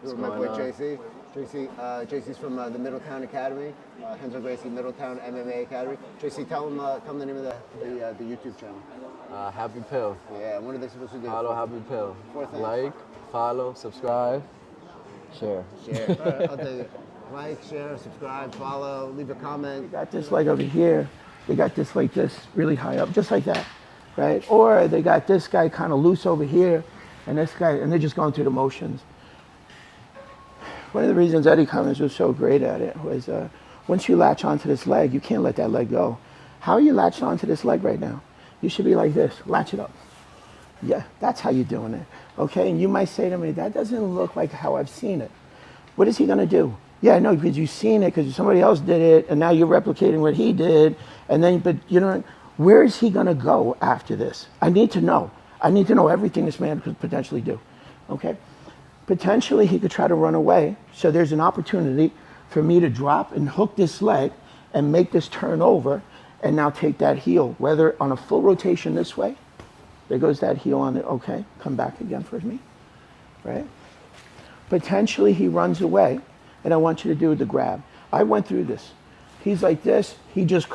With my boy JC. JC's from the Middletown Academy, Gracie Middletown MMA Academy. JC, tell them the name of the YouTube channel. Happy Pill. Yeah, what are they supposed to do? Follow Happy Pill. Like, follow, subscribe, share. Share. I'll take it. Like, share, subscribe, follow, leave a comment. We got this leg over here. They got this like this, really high up, just like that, right? Or they got this guy kind of loose over here, and this guy, and they're just going through the motions. One of the reasons Eddie Cummings was so great at it was once you latch onto this leg, you can't let that leg go. How are you latched onto this leg right now? You should be like this, latch it up. Yeah, that's how you're doing it, okay? And you might say to me, that doesn't look like how I've seen it. What is he gonna do? Yeah, I know, because you've seen it, because somebody else did it, and now you're replicating what he did, and then, but you know, where is he gonna go after this? I need to know. I need to know everything this man could potentially do, okay? Potentially he could try to run away, so there's an opportunity for me to drop and hook this leg and make this turn over, and now take that heel, whether on a full rotation this way, there goes that heel on it, okay, come back again for me, right? Potentially he runs away, and I want you to do the grab. I went through this. He's like this, he just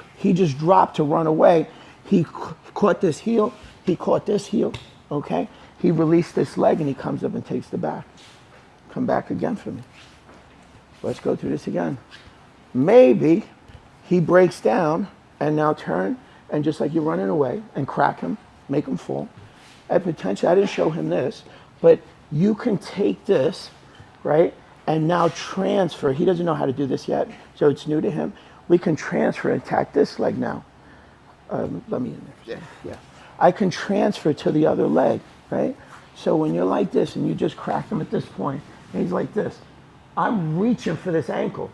dropped to run away. He caught this heel, he caught this heel, okay? He released this leg and he comes up and takes the back. Come back again for me. Let's go through this again. Maybe he breaks down and now turn, and just like you're running away, and crack him, make him fall. And potentially, I didn't show him this, but you can take this, right, and now transfer. He doesn't know how to do this yet, so it's new to him. We can transfer and attack this leg now. Let me in there. Yeah. I can transfer to the other leg, right? So when you're like this and you just crack him at this point, and he's like this, I'm reaching for this ankle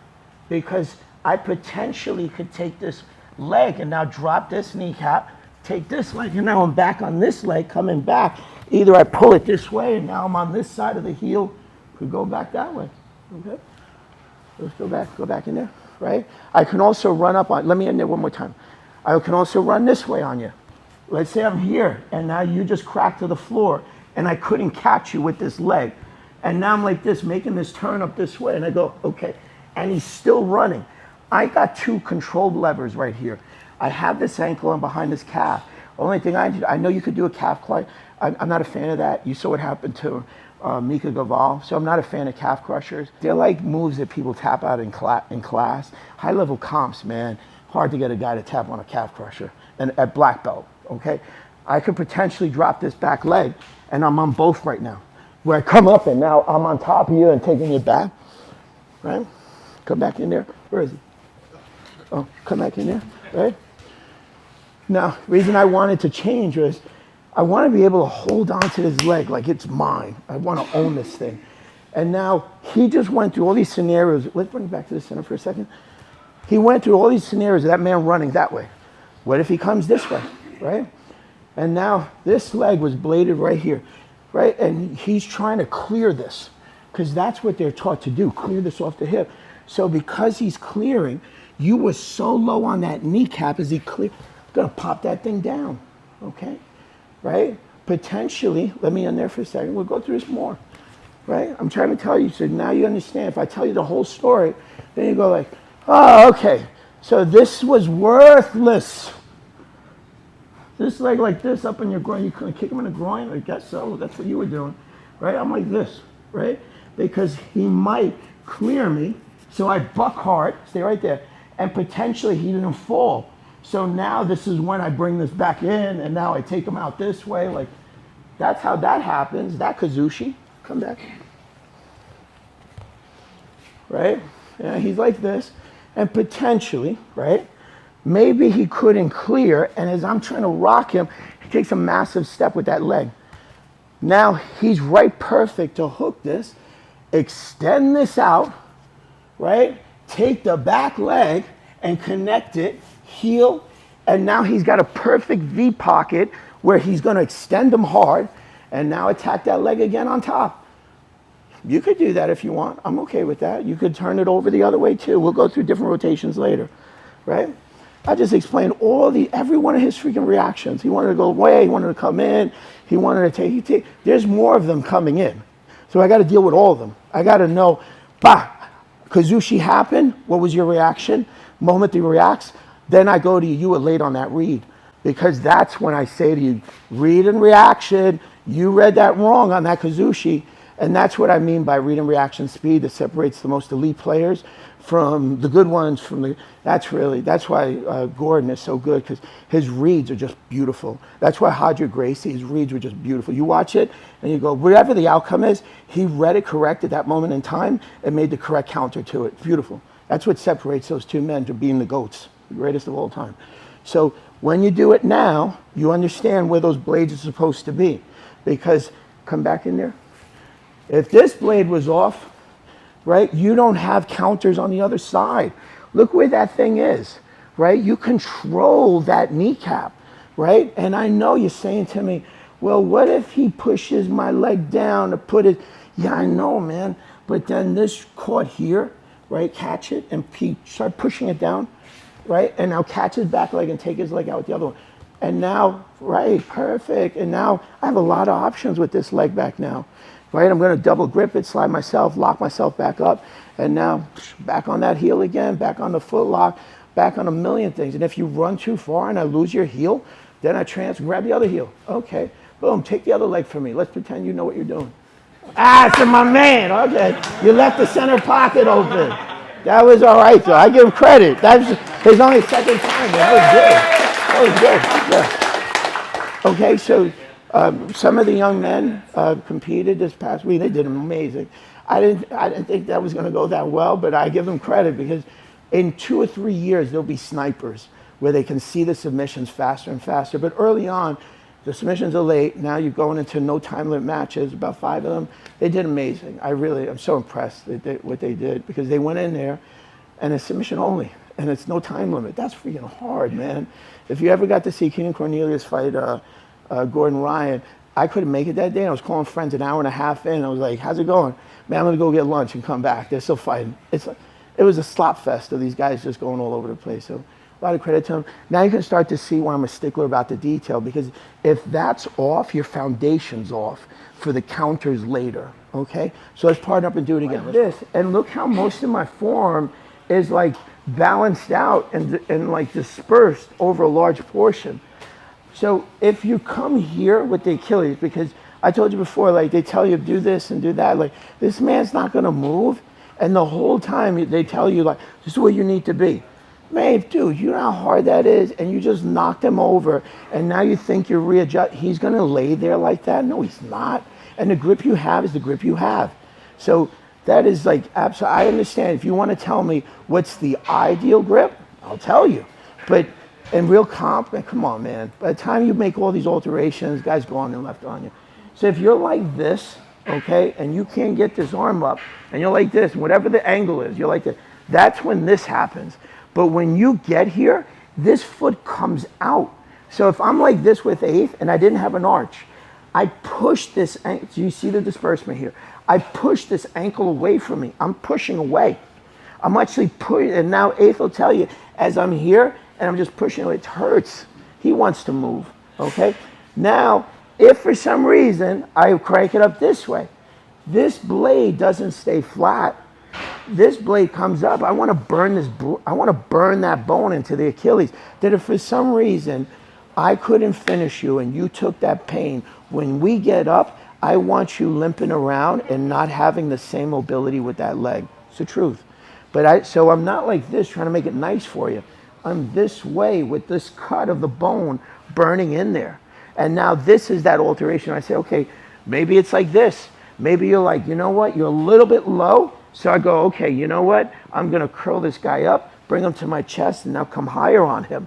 because I potentially could take this leg and now drop this kneecap, take this leg, and now I'm back on this leg coming back. Either I pull it this way and now I'm on this side of the heel, could go back that way, okay? Let's go back in there, right? I can also run up on, let me end there one more time. I can also run this way on you. Let's say I'm here and now you just cracked to the floor and I couldn't catch you with this leg. And now I'm like this, making this turn up this way, and I go, okay. And he's still running. I got two controlled levers right here. I have this ankle and behind this calf. Only thing I know you could do a calf climb. I'm not a fan of that. You saw what happened to Mika Gaval, so I'm not a fan of calf crushers. They're like moves that people tap out in class. High level comps, man, hard to get a guy to tap on a calf crusher, and at black belt, okay? I could potentially drop this back leg, and I'm on both right now. Where I come up and now I'm on top of you and taking it back, right? Come back in there. Where is he? Oh, come back in there, right? Now, the reason I wanted to change was I want to be able to hold on to this leg like it's mine. I want to own this thing. And now he just went through all these scenarios. Let's bring it back to the center for a second. He went through all these scenarios of that man running that way. What if he comes this way, right? And now this leg was bladed right here, right? And he's trying to clear this because that's what they're taught to do, clear this off the hip. So because he's clearing, you were so low on that kneecap as he cleared, gonna pop that thing down, okay? Right? Potentially, let me in there for a second, we'll go through this more, right? I'm trying to tell you, so now you understand. If I tell you the whole story, then you go like, oh, okay, so this was worthless. This leg like this up in your groin, you couldn't kick him in the groin? I guess so, that's what you were doing, right? I'm like this, right? Because he might clear me, so I buck hard, stay right there, and potentially he didn't fall. So now this is when I bring this back in, and now I take him out this way, like, that's how that happens. That Kuzushi, come back, right? Yeah, he's like this, and potentially, right? Maybe he couldn't clear, and as I'm trying to rock him, he takes a massive step with that leg. Now he's right perfect to hook this, extend this out, right? Take the back leg and connect it, heel, and now he's got a perfect V pocket where he's gonna extend them hard, and now attack that leg again on top. You could do that if you want. I'm okay with that. You could turn it over the other way too. We'll go through different rotations later, right? I just explained every one of his freaking reactions. He wanted to go away, he wanted to come in, he wanted to take, there's more of them coming in. So I got to deal with all of them. I got to know, bah, Kuzushi happened. What was your reaction? Moment he reacts, then I go to you were late on that read. Because that's when I say to you, read and reaction. You read that wrong on that Kuzushi. And that's what I mean by read and reaction speed that separates the most elite players from the good ones. That's why Gordon is so good, because his reads are just beautiful. That's why Gracie's reads were just beautiful. You watch it and you go, whatever the outcome is, he read it correct at that moment in time and made the correct counter to it. Beautiful. That's what separates those two men from being the GOATs, the greatest of all time. So when you do it now, you understand where those blades are supposed to be. Because, come back in there. If this blade was off, right, you don't have counters on the other side. Look where that thing is, right? You control that kneecap, right? And I know you're saying to me, well, what if he pushes my leg down to put it? Yeah, I know, man. But then this caught here, right? Catch it and start pushing it down, right? And now catch his back leg and take his leg out with the other one. And now, right, perfect. And now I have a lot of options with this leg back now. Right, I'm going to double grip it, slide myself, lock myself back up, and now back on that heel again, back on the foot lock, back on a million things. And if you run too far and I lose your heel, then I grab the other heel. Okay, boom, take the other leg from me. Let's pretend you know what you're doing. Ah, it's my man. Okay, you left the center pocket open. That was all right, though. I give him credit. That was his only second time. That was good. That was good. Yeah. Okay, so. Some of the young men competed this past week. They did amazing. I didn't think that was going to go that well, but I give them credit because in 2 or 3 years, there'll be snipers where they can see the submissions faster and faster. But early on, the submissions are late. Now you're going into no time limit matches, about 5 of them. They did amazing. I'm so impressed with what they did because they went in there and it's submission only and it's no time limit. That's freaking hard, man. If you ever got to see King Cornelius fight Gordon Ryan, I couldn't make it that day. I was calling friends an hour and a half in. I was like, how's it going? Man, I'm going to go get lunch and come back. They're still fighting. It was a slop fest of these guys just going all over the place. So a lot of credit to them. Now you can start to see why I'm a stickler about the detail, because if that's off, your foundation's off for the counters later, okay? So let's partner up and do it again. And look how most of my form is like balanced out and like dispersed over a large portion. So if you come here with the Achilles, because I told you before, like they tell you do this and do that, like this man's not going to move. And the whole time they tell you like, this is where you need to be. Man, dude, you know how hard that is? And you just knocked him over. And now you think you're readjust. He's going to lay there like that? No, he's not. And the grip you have is the grip you have. So that is like, absolutely, I understand. If you want to tell me what's the ideal grip, I'll tell you. But in real comp, man, come on, man. By the time you make all these alterations, guys go on and left on you. So if you're like this, okay, and you can't get this arm up, and you're like this, and whatever the angle is, you're like this, that's when this happens. But when you get here, this foot comes out. So if I'm like this with eighth, and I didn't have an arch, I push this ankle. Do you see the disbursement here? I push this ankle away from me. I'm pushing away. I'm actually pushing, and now eighth will tell you, as I'm here, and I'm just pushing away, it hurts. He wants to move, okay? Now, if for some reason I crank it up this way, this blade doesn't stay flat. This blade comes up. I want to burn that bone into the Achilles. That if for some reason I couldn't finish you and you took that pain, when we get up, I want you limping around and not having the same mobility with that leg. It's the truth. So I'm not like this trying to make it nice for you. I'm this way with this cut of the bone burning in there. And now this is that alteration. I say, okay, maybe it's like this. Maybe you're like, you know what? You're a little bit low. So I go, okay, you know what? I'm going to curl this guy up, bring him to my chest, and now come higher on him.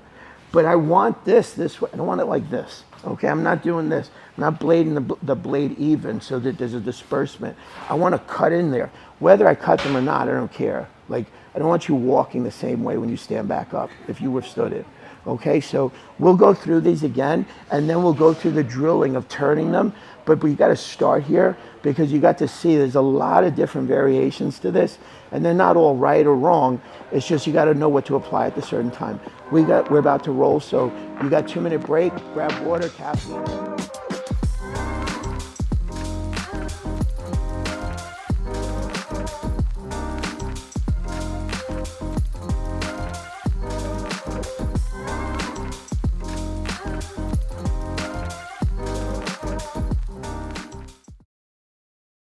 But I want this way. I don't want it like this. Okay, I'm not doing this. I'm not blading the blade even so that there's a disbursement. I want to cut in there. Whether I cut them or not, I don't care. Like, I don't want you walking the same way when you stand back up, if you withstood it. Okay, so we'll go through these again, and then we'll go through the drilling of turning them. But we got to start here because you got to see there's a lot of different variations to this, and they're not all right or wrong. It's just you got to know what to apply at a certain time. We're about to roll, so you got 2-minute break. Grab water, caffeine.